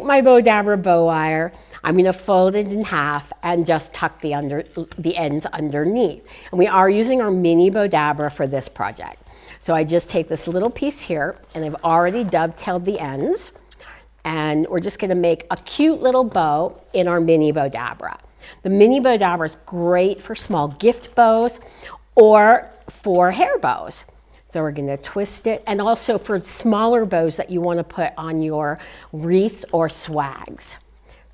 My Bowdabra bow wire, I'm going to fold it in half and just tuck the ends underneath. And we are using our mini Bowdabra for this project. So I just take this little piece here, and I've already dovetailed the ends, and we're just going to make a cute little bow in our mini Bowdabra. The mini Bowdabra is great for small gift bows or for hair bows. So we're going to twist it, and also for smaller bows that you want to put on your wreaths or swags.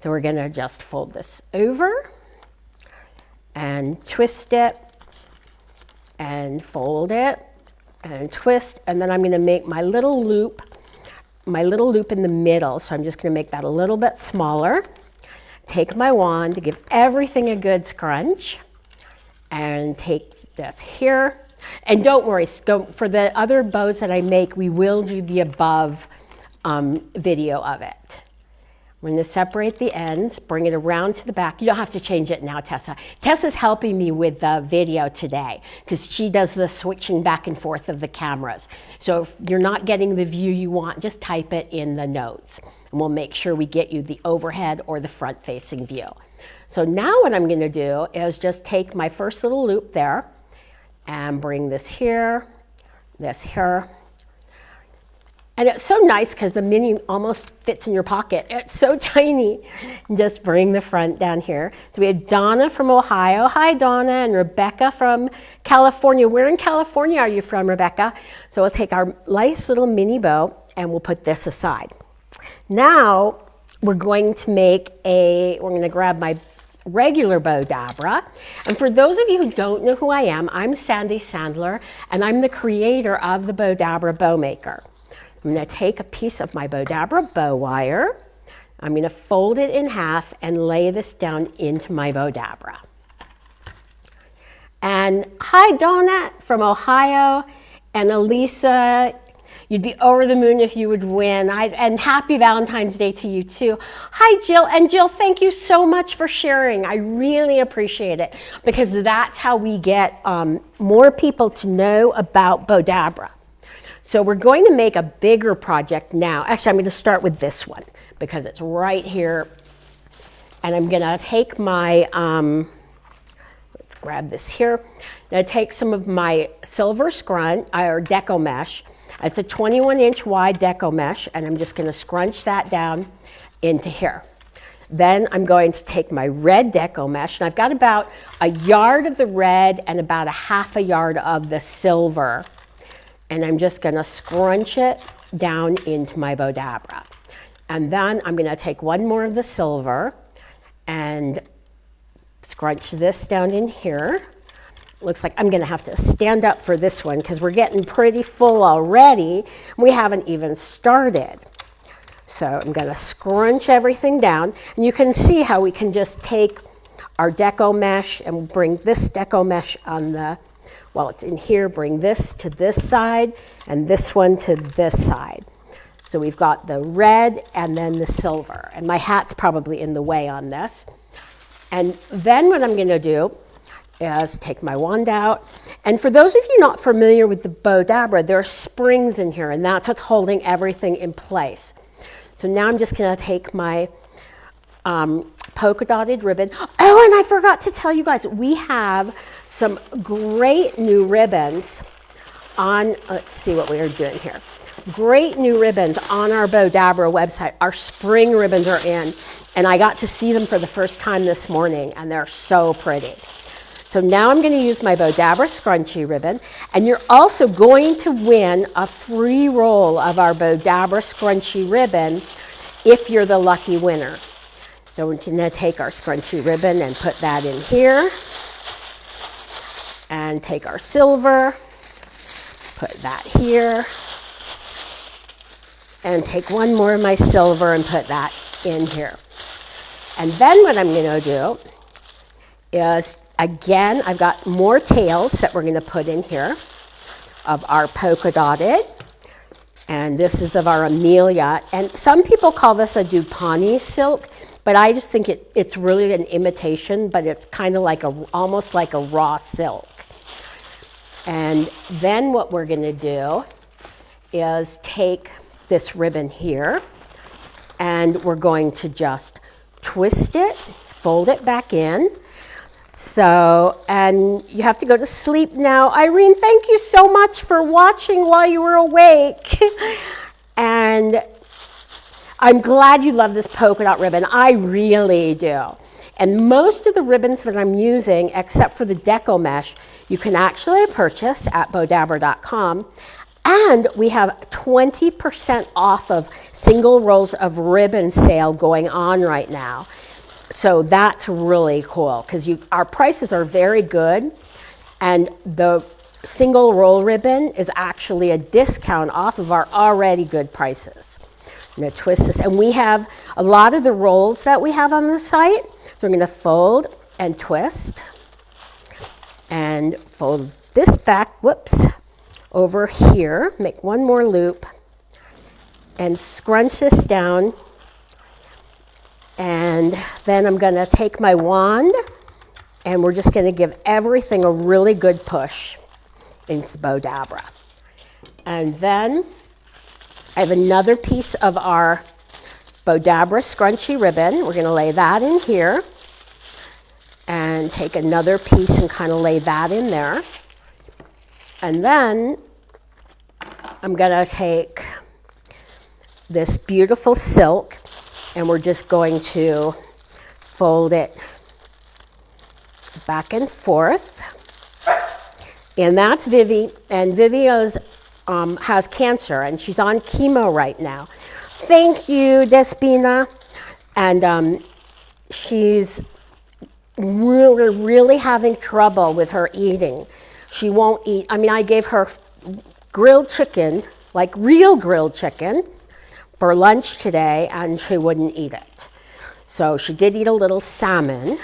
So we're going to just fold this over and twist it and fold it and twist, and then I'm going to make my little loop in the middle. So I'm just going to make that a little bit smaller. Take my wand to give everything a good scrunch, and take this here. And don't worry, for the other bows that I make, we will do the above video of it. We're going to separate the ends, bring it around to the back. You don't have to change it now, Tessa. Tessa's helping me with the video today because she does the switching back and forth of the cameras. So if you're not getting the view you want, just type it in the notes, and we'll make sure we get you the overhead or the front-facing view. So now what I'm going to do is just take my first little loop there, and bring this here, this here. And it's so nice because the mini almost fits in your pocket. It's so tiny. And just bring the front down here. So we have Donna from Ohio. Hi, Donna, and Rebecca from California. Where in California are you from, Rebecca? So we'll take our nice little mini bow, and we'll put this aside. Now, we're going to grab my regular Bowdabra. And for those of you who don't know who I am, I'm Sandy Sandler, and I'm the creator of the Bowdabra Bow Maker. I'm going to take a piece of my Bowdabra bow wire. I'm going to fold it in half and lay this down into my Bowdabra. And hi, Donna from Ohio, and Elisa. You'd be over the moon if you would win. And happy Valentine's Day to you too. Hi, Jill. And Jill, thank you so much for sharing. I really appreciate it because that's how we get more people to know about Bowdabra. So we're going to make a bigger project now. Actually, I'm going to start with this one because it's right here. And I'm going to take my, let's grab this here. I'm going to take some of my silver scrunch or Deco mesh. It's a 21-inch wide Deco mesh, and I'm just going to scrunch that down into here. Then I'm going to take my red Deco mesh, and I've got about a yard of the red and about a half a yard of the silver. And I'm just going to scrunch it down into my Bowdabra. And then I'm going to take one more of the silver and scrunch this down in here. Looks like I'm going to have to stand up for this one because we're getting pretty full already. We haven't even started. So I'm going to scrunch everything down. And you can see how we can just take our Deco mesh and bring this Deco mesh on the, while it's in here, bring this to this side and this one to this side. So we've got the red and then the silver. And my hat's probably in the way on this. And then what I'm going to do is take my wand out. And for those of you not familiar with the Bowdabra, there are springs in here, and that's what's holding everything in place. So now I'm just going to take my polka dotted ribbon. Oh, and I forgot to tell you guys, we have some great new ribbons on, let's see what we are doing here. Great new ribbons on our Bowdabra website. Our spring ribbons are in, and I got to see them for the first time this morning, and they're so pretty. So now I'm going to use my Bowdabra scrunchy ribbon, and you're also going to win a free roll of our Bowdabra scrunchy ribbon if you're the lucky winner. So we're going to take our scrunchy ribbon and put that in here, and take our silver, put that here, and take one more of my silver and put that in here. And then what I'm going to do is, again, I've got more tails that we're going to put in here of our polka dotted. And this is of our Amelia. And some people call this a Dupani silk, but I just think it's really an imitation, but it's kind of like almost like a raw silk. And then what we're going to do is take this ribbon here, And we're going to just twist it, fold it back in. So, and you have to go to sleep now. Irene, thank you so much for watching while you were awake. And I'm glad you love this polka dot ribbon. I really do. And most of the ribbons that I'm using, except for the Deco mesh, you can actually purchase at Bowdabra.com. And we have 20% off of single rolls of ribbon sale going on right now. So that's really cool because our prices are very good. And the single roll ribbon is actually a discount off of our already good prices. I'm going to twist this. And we have a lot of the rolls that we have on the site. So I'm going to fold and twist and fold this back, whoops, over here. Make one more loop and scrunch this down. And then I'm going to take my wand and we're just going to give everything a really good push into Bowdabra. And then I have another piece of our Bowdabra scrunchy ribbon. We're going to lay that in here and take another piece and kind of lay that in there. And then I'm going to take this beautiful silk and we're just going to fold it back and forth. And that's Vivi. And Vivi has cancer and she's on chemo right now. Thank you, Despina. And she's really having trouble with her eating. She won't eat. I mean, I gave her grilled chicken, like real grilled chicken, for lunch today, and she wouldn't eat it. So she did eat a little salmon.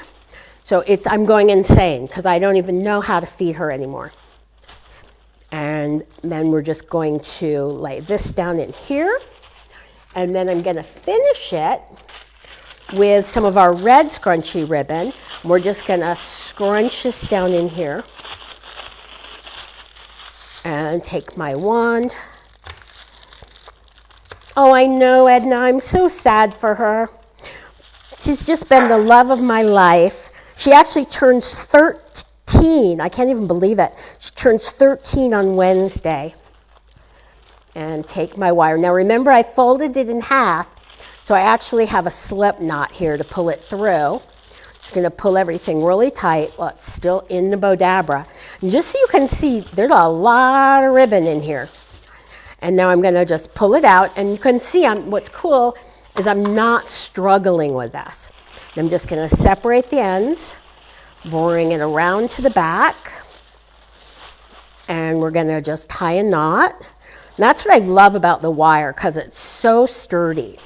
So I'm going insane because I don't even know how to feed her anymore. And then we're just going to lay this down in here. And then I'm going to finish it with some of our red scrunchy ribbon. We're just going to scrunch this down in here. And take my wand. Oh, I know, Edna, I'm so sad for her. She's just been the love of my life. She actually turns 13. I can't even believe it. She turns 13 on Wednesday. And take my wire. Now remember, I folded it in half, so I actually have a slip knot here to pull it through. Just going to pull everything really tight while it's still in the Bowdabra. And just so you can see, there's a lot of ribbon in here. And now I'm going to just pull it out. And you can see what's cool is I'm not struggling with this. I'm just going to separate the ends, bring it around to the back. And we're going to just tie a knot. And that's what I love about the wire because it's so sturdy.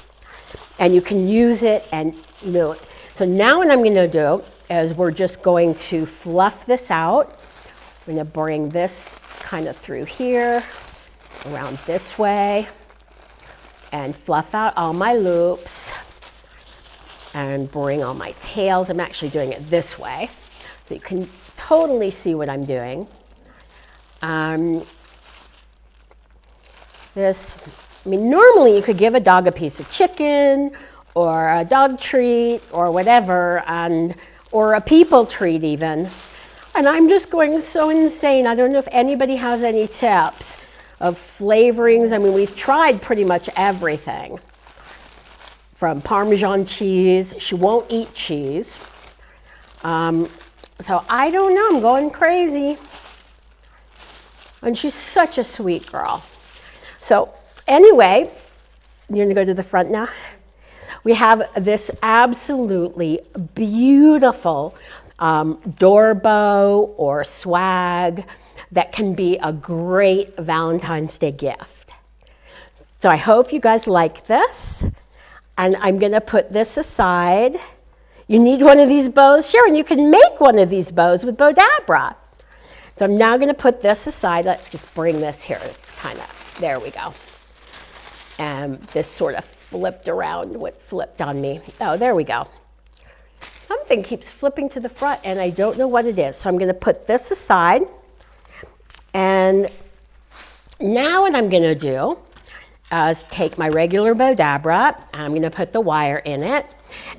And you can use it and, you know. So now what I'm going to do is we're just going to fluff this out. We're going to bring this kind of through here, around this way, and fluff out all my loops, and bring all my tails. I'm actually doing it this way, so you can totally see what I'm doing. Normally you could give a dog a piece of chicken, or a dog treat, or whatever, or a people treat even. And I'm just going so insane. I don't know if anybody has any tips of flavorings. I mean, we've tried pretty much everything. From Parmesan cheese. She won't eat cheese. So I don't know. I'm going crazy. And she's such a sweet girl. So anyway, you're going to go to the front now? We have this absolutely beautiful door bow or swag that can be a great Valentine's Day gift. So I hope you guys like this. And I'm going to put this aside. You need one of these bows? Sure, and you can make one of these bows with Bowdabra. So I'm now going to put this aside. Let's just bring this here. It's kind of, there we go. And this sort of flipped around, what flipped on me. Oh, there we go. Something keeps flipping to the front and I don't know what it is. So I'm going to put this aside. And now what I'm going to do is take my regular Bowdabra. I'm going to put the wire in it.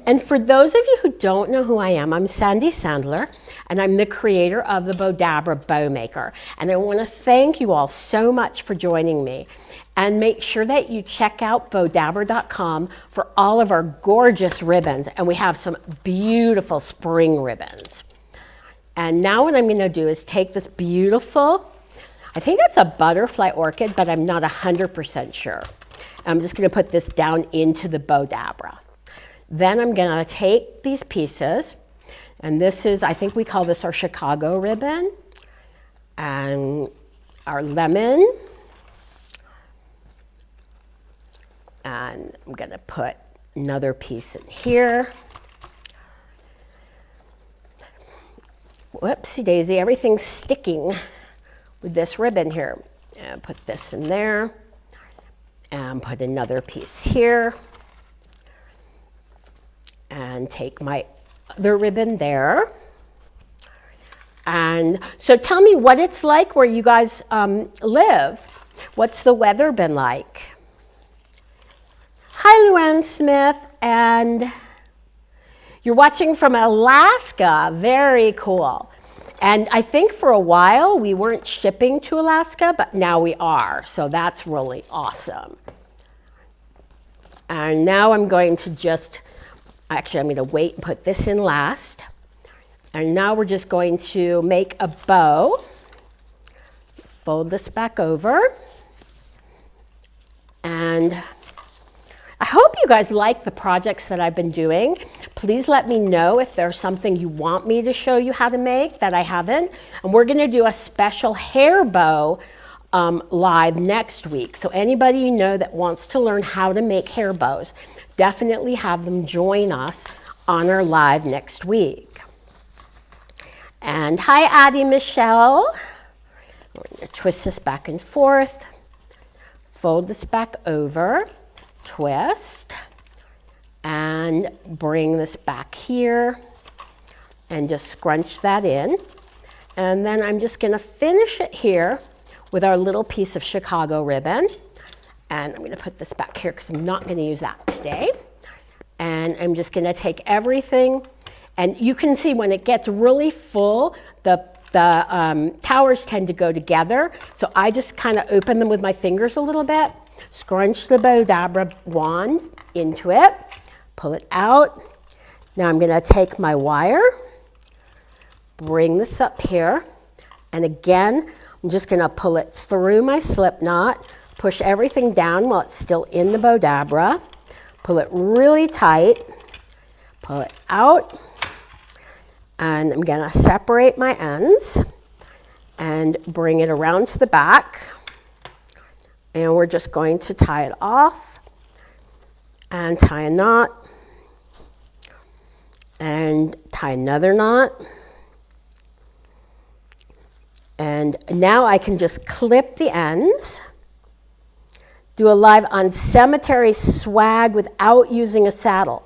And for those of you who don't know who I am, I'm Sandy Sandler, and I'm the creator of the Bowdabra Bow Maker. And I want to thank you all so much for joining me. And make sure that you check out Bowdabra.com for all of our gorgeous ribbons. And we have some beautiful spring ribbons. And now what I'm going to do is take this beautiful, I think it's a butterfly orchid, but I'm not 100% sure. I'm just going to put this down into the Bowdabra. Then I'm going to take these pieces, and this is, I think we call this our Chicago ribbon, and our lemon, and I'm going to put another piece in here. Whoopsie daisy, everything's sticking with this ribbon here. And put this in there, and put another piece here. And take my other ribbon there. And so tell me what it's like where you guys live. What's the weather been like? Hi, Luann Smith, and you're watching from Alaska. Very cool. And I think for a while we weren't shipping to Alaska, but now we are. So that's really awesome. And now I'm going to just, actually I'm going to wait and put this in last. And now we're just going to make a bow. Fold this back over. And I hope you guys like the projects that I've been doing. Please let me know if there's something you want me to show you how to make that I haven't. And we're going to do a special hair bow live next week. So anybody you know that wants to learn how to make hair bows, definitely have them join us on our live next week. And hi, Addie Michelle. We're going to twist this back and forth. Fold this back over. Twist. And bring this back here. And just scrunch that in. And then I'm just going to finish it here with our little piece of Chicago ribbon. And I'm going to put this back here because I'm not going to use that today. And I'm just going to take everything. And you can see when it gets really full, the towers tend to go together. So I just kind of open them with my fingers a little bit. Scrunch the Bowdabra wand into it. Pull it out. Now I'm going to take my wire. Bring this up here. And again, I'm just going to pull it through my slip knot. Push everything down while it's still in the Bowdabra. Pull it really tight. Pull it out. And I'm going to separate my ends and bring it around to the back. And we're just going to tie it off and tie a knot and tie another knot. And now I can just clip the ends. Do a live on cemetery swag without using a saddle.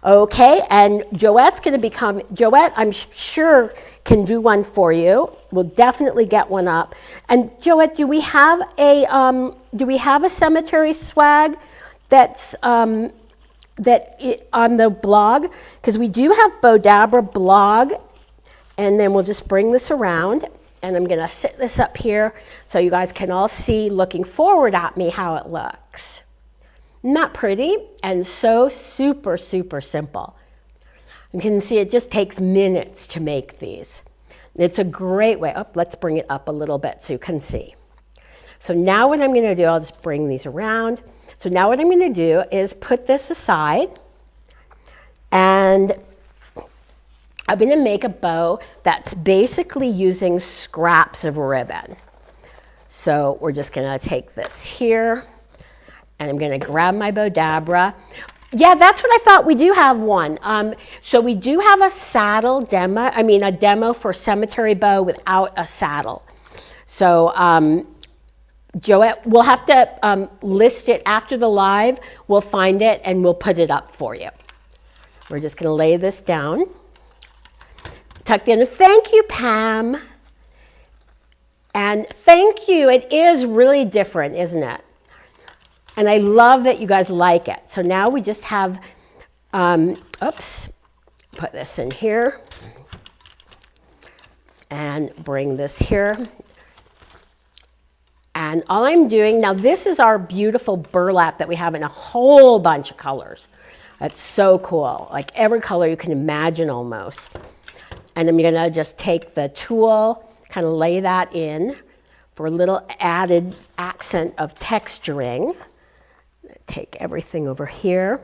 Okay, and Joette's going to become, Joette, I'm sure, can do one for you. We'll definitely get one up. And Joette, do we have a cemetery swag that's on the blog? Because we do have Bowdabra blog, and then we'll just bring this around, and I'm going to sit this up here so you guys can all see, looking forward at me, how it looks. Not pretty, and so super, super simple. You can see it just takes minutes to make these. It's a great way. Oh, let's bring it up a little bit so you can see. So now what I'm going to do, I'll just bring these around. So now what I'm going to do is put this aside, and I'm going to make a bow that's basically using scraps of ribbon. So we're just going to take this here. And I'm going to grab my Bowdabra. Yeah, that's what I thought. We do have one. So we do have a saddle demo. I mean, a demo for cemetery bow without a saddle. So Joette, we'll have to list it after the live. We'll find it and we'll put it up for you. We're just going to lay this down. Tucked in. Thank you, Pam. And thank you. It is really different, isn't it? And I love that you guys like it. So now we just have, oops, put this in here and bring this here. And all I'm doing, now this is our beautiful burlap that we have in a whole bunch of colors. That's so cool, like every color you can imagine almost. And I'm gonna just take the tool, kind of lay that in for a little added accent of texturing. Take everything over here.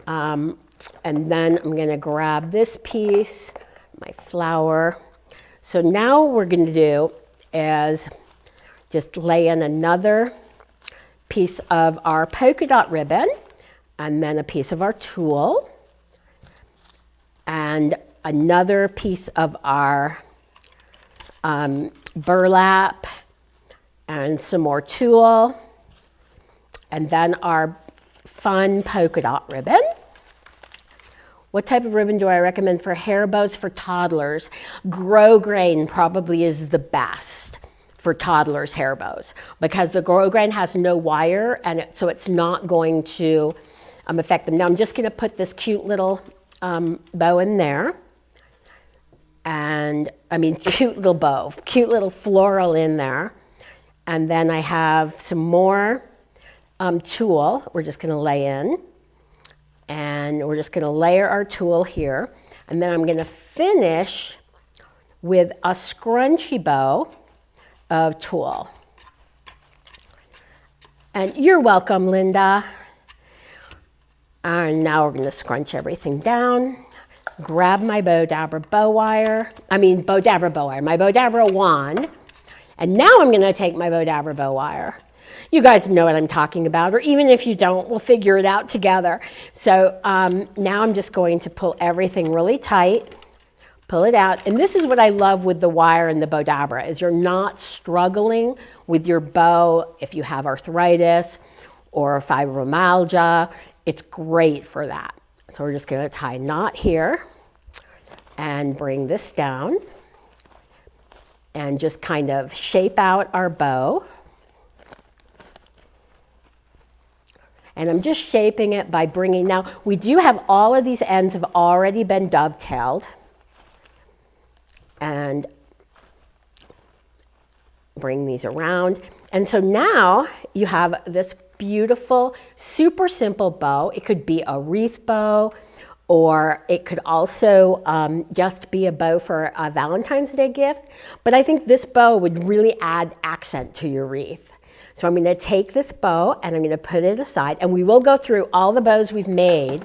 And then I'm gonna grab this piece, my flower. So now what we're gonna do is just lay in another piece of our polka dot ribbon, and then a piece of our tulle, and another piece of our burlap, and some more tulle, and then our fun polka dot ribbon. What type of ribbon do I recommend for hair bows for toddlers? Grosgrain probably is the best for toddlers' hair bows, because the grosgrain has no wire, and so it's not going to affect them. Now I'm just going to put this cute little bow in there, and cute little bow, cute little floral in there, and then I have some more tulle we're just going to lay in, and we're just going to layer our tulle here, and then I'm going to finish with a scrunchy bow of tulle. And you're welcome, Linda. And now we're going to scrunch everything down. Grab my Bowdabra Bow Wire. Bowdabra Bow Wire, my Bowdabra wand. And now I'm going to take my Bowdabra Bow Wire. You guys know what I'm talking about, or even if you don't, we'll figure it out together. So now I'm just going to pull everything really tight. Pull it out, and this is what I love with the wire and the Bowdabra, is you're not struggling with your bow if you have arthritis or fibromyalgia. It's great for that. So we're just going to tie a knot here and bring this down and just kind of shape out our bow. And I'm just shaping it by bringing, now we do have all of these ends have already been dovetailed. And bring these around. And so now you have this beautiful, super simple bow. It could be a wreath bow, or it could also just be a bow for a Valentine's Day gift. But I think this bow would really add accent to your wreath. So I'm going to take this bow and I'm going to put it aside, and we will go through all the bows we've made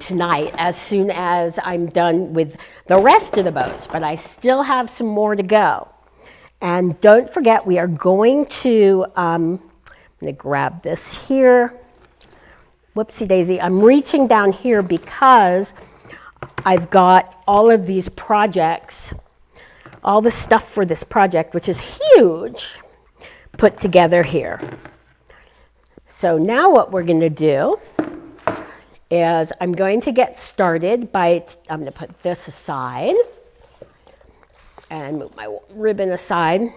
tonight as soon as I'm done with the rest of the bows, but I still have some more to go. And don't forget, we are going to, I'm going to grab this here. Whoopsie daisy, I'm reaching down here because I've got all of these projects, all the stuff for this project, which is huge, put together here. So now what we're going to do is I'm going to get started by, I'm going to put this aside and move my ribbon aside.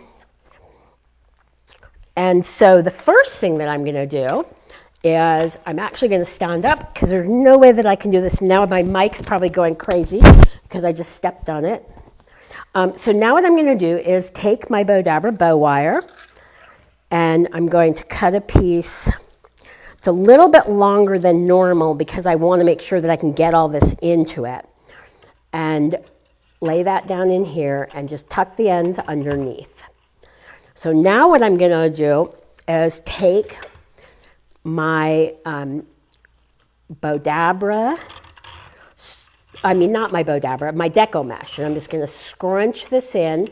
And so the first thing that I'm going to do is I'm actually going to stand up, because there's no way that I can do this. Now my mic's probably going crazy because I just stepped on it. So now what I'm going to do is take my Bowdabra Bow Wire, and I'm going to cut a piece. It's a little bit longer than normal because I want to make sure that I can get all this into it. And lay that down in here and just tuck the ends underneath. So now what I'm going to do is take my Bowdabra, not my Bowdabra, my Deco mesh. And I'm just going to scrunch this in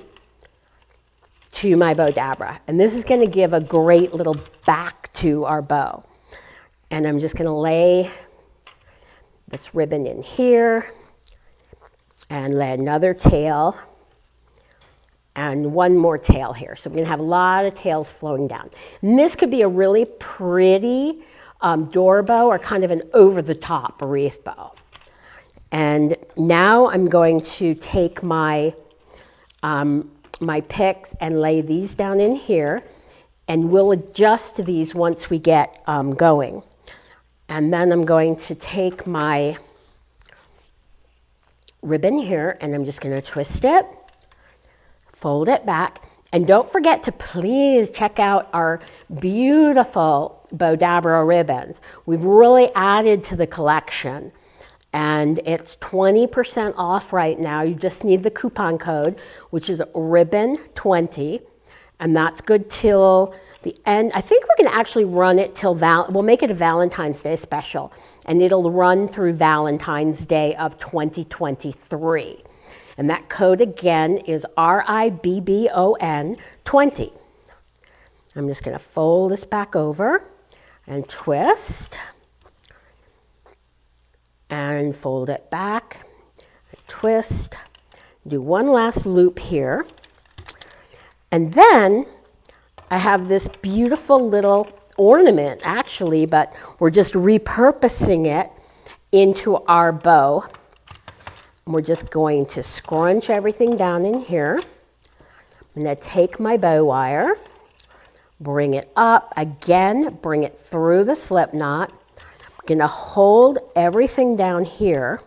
to my Bowdabra. And this is going to give a great little back to our bow. And I'm just going to lay this ribbon in here and lay another tail and one more tail here. So we're going to have a lot of tails flowing down. And this could be a really pretty door bow, or kind of an over-the-top wreath bow. And now I'm going to take my my picks and lay these down in here. And we'll adjust these once we get going. And then I'm going to take my ribbon here and I'm just going to twist it, fold it back. And don't forget to please check out our beautiful Bowdabra ribbons. We've really added to the collection. And it's 20% off right now. You just need the coupon code, which is ribbon20. And that's good till the end. I think we're going to actually run it till we'll make it a Valentine's Day special. And it'll run through Valentine's Day of 2023. And that code again is RIBBON 20. I'm just going to fold this back over and twist. And fold it back, twist, do one last loop here. And then I have this beautiful little ornament actually, but we're just repurposing it into our bow. We're just going to scrunch everything down in here. I'm going to take my bow wire, bring it up, again, bring it through the slip knot. I'm going to hold everything down here,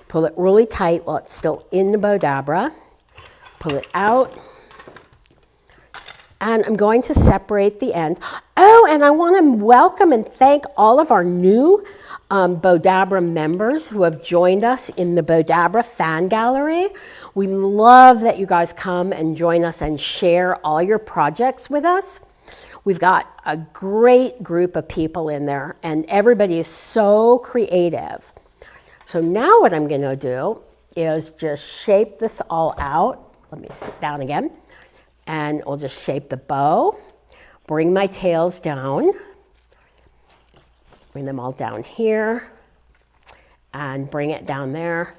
pull it really tight while it's still in the Bowdabra, pull it out, and I'm going to separate the ends. Oh, and I want to welcome and thank all of our new Bowdabra members who have joined us in the Bowdabra fan gallery. We love that you guys come and join us and share all your projects with us. We've got a great group of people in there, and everybody is so creative. So now what I'm going to do is just shape this all out. Let me sit down again, and we'll just shape the bow, bring my tails down, bring them all down here, and bring it down there.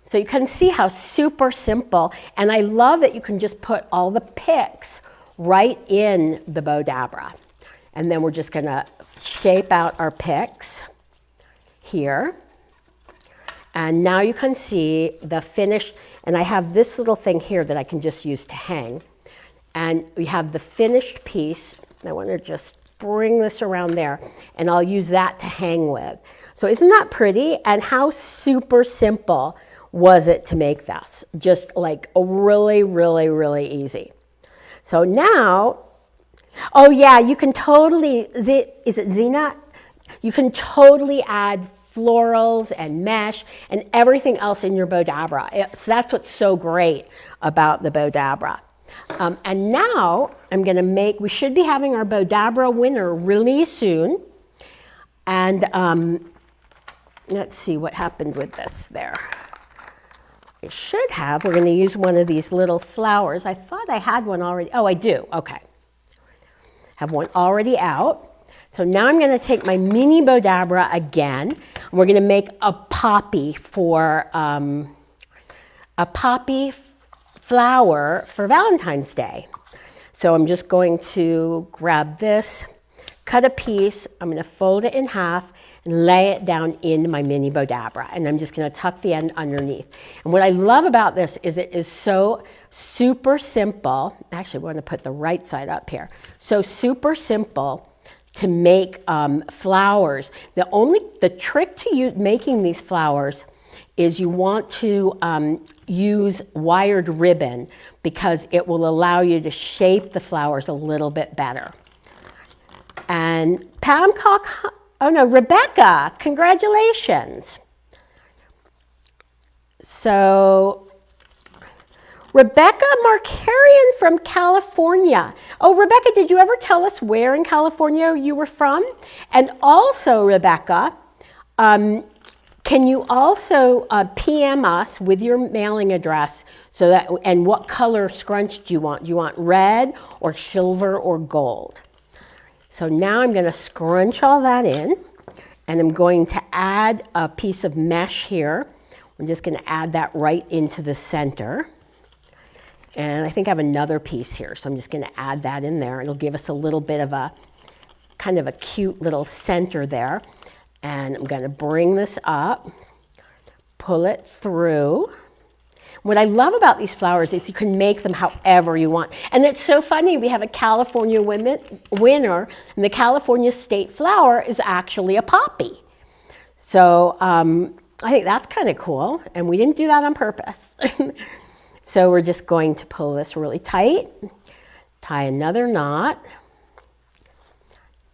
So you can see how super simple, and I love that you can just put all the picks right in the Bowdabra. And then we're just going to shape out our picks here. And now you can see the finished, and I have this little thing here that I can just use to hang. And we have the finished piece. I want to just bring this around there, and I'll use that to hang with. So isn't that pretty? And how super simple was it to make this? Just like really, really, really easy. So now, oh yeah, you can totally, is it Zena? You can totally add florals and mesh and everything else in your Bowdabra. So that's what's so great about the Bowdabra. And now I'm going to we should be having our Bowdabra winner really soon. And let's see what happened with this there. We're going to use one of these little flowers. I thought I had one already. Oh, I do. Okay. Have one already out. So now I'm going to take my mini Bowdabra again. And we're going to make a poppy for flower for Valentine's Day. So I'm just going to grab this, cut a piece. I'm going to fold it in half and lay it down in my mini Bowdabra. And I'm just going to tuck the end underneath. And what I love about this is it is so super simple. Actually, I want to put the right side up here. So super simple to make flowers. The trick to making these flowers is you want to use wired ribbon because it will allow you to shape the flowers a little bit better. And Rebecca, congratulations. So, Rebecca Markarian from California. Oh, Rebecca, did you ever tell us where in California you were from? And also, Rebecca, can you also PM us with your mailing address and what color scrunch do you want? Do you want red or silver or gold? So now I'm going to scrunch all that in, and I'm going to add a piece of mesh here. I'm just going to add that right into the center. And I think I have another piece here, so I'm just going to add that in there. It'll give us a little bit of a kind of a cute little center there. And I'm going to bring this up, pull it through. What I love about these flowers is you can make them however you want. And it's so funny, we have a California winner, and the California state flower is actually a poppy. So I think that's kind of cool, and we didn't do that on purpose. So we're just going to pull this really tight, tie another knot,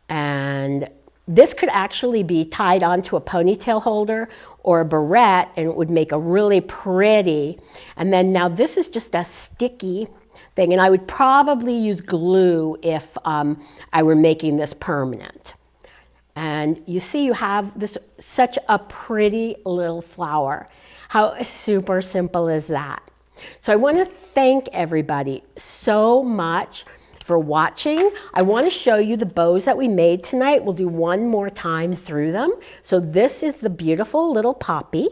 and this could actually be tied onto a ponytail holder or a barrette, and it would make a really pretty. And then now this is just a sticky thing, and I would probably use glue if I were making this permanent. And you see you have this such a pretty little flower. How super simple is that? So I want to thank everybody so much for watching. I want to show you the bows that we made tonight. We'll do one more time through them. So this is the beautiful little poppy.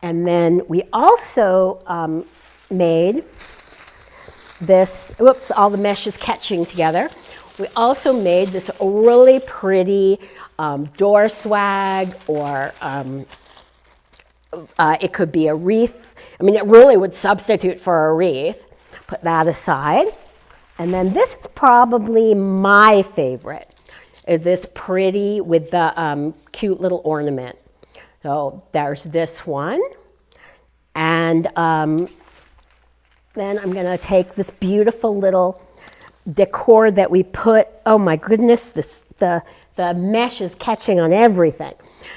And then we also made this, whoops, all the mesh is catching together. We also made this really pretty door swag, or it could be a wreath. I mean, it really would substitute for a wreath. Put that aside. And then this is probably my favorite, is this pretty with the cute little ornament. So there's this one. And then I'm going to take this beautiful little decor that we put. Oh my goodness, the mesh is catching on everything.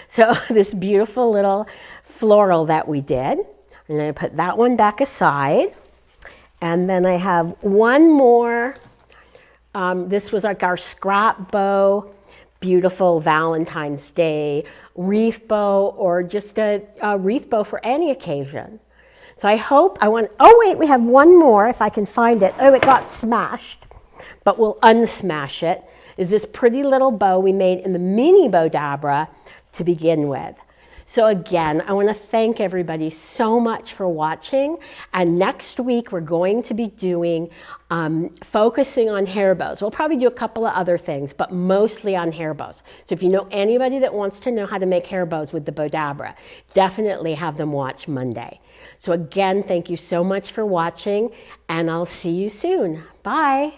So this beautiful little floral that we did. I'm going to put that one back aside. And then I have one more. This was like our scrap bow, beautiful Valentine's Day wreath bow, or just a wreath bow for any occasion. So oh wait, we have one more if I can find it. Oh, it got smashed, but we'll unsmash it. Is this pretty little bow we made in the mini Bowdabra to begin with. So again, I want to thank everybody so much for watching. And next week, we're going to be doing, focusing on hair bows. We'll probably do a couple of other things, but mostly on hair bows. So if you know anybody that wants to know how to make hair bows with the Bowdabra, definitely have them watch Monday. So again, thank you so much for watching, and I'll see you soon. Bye.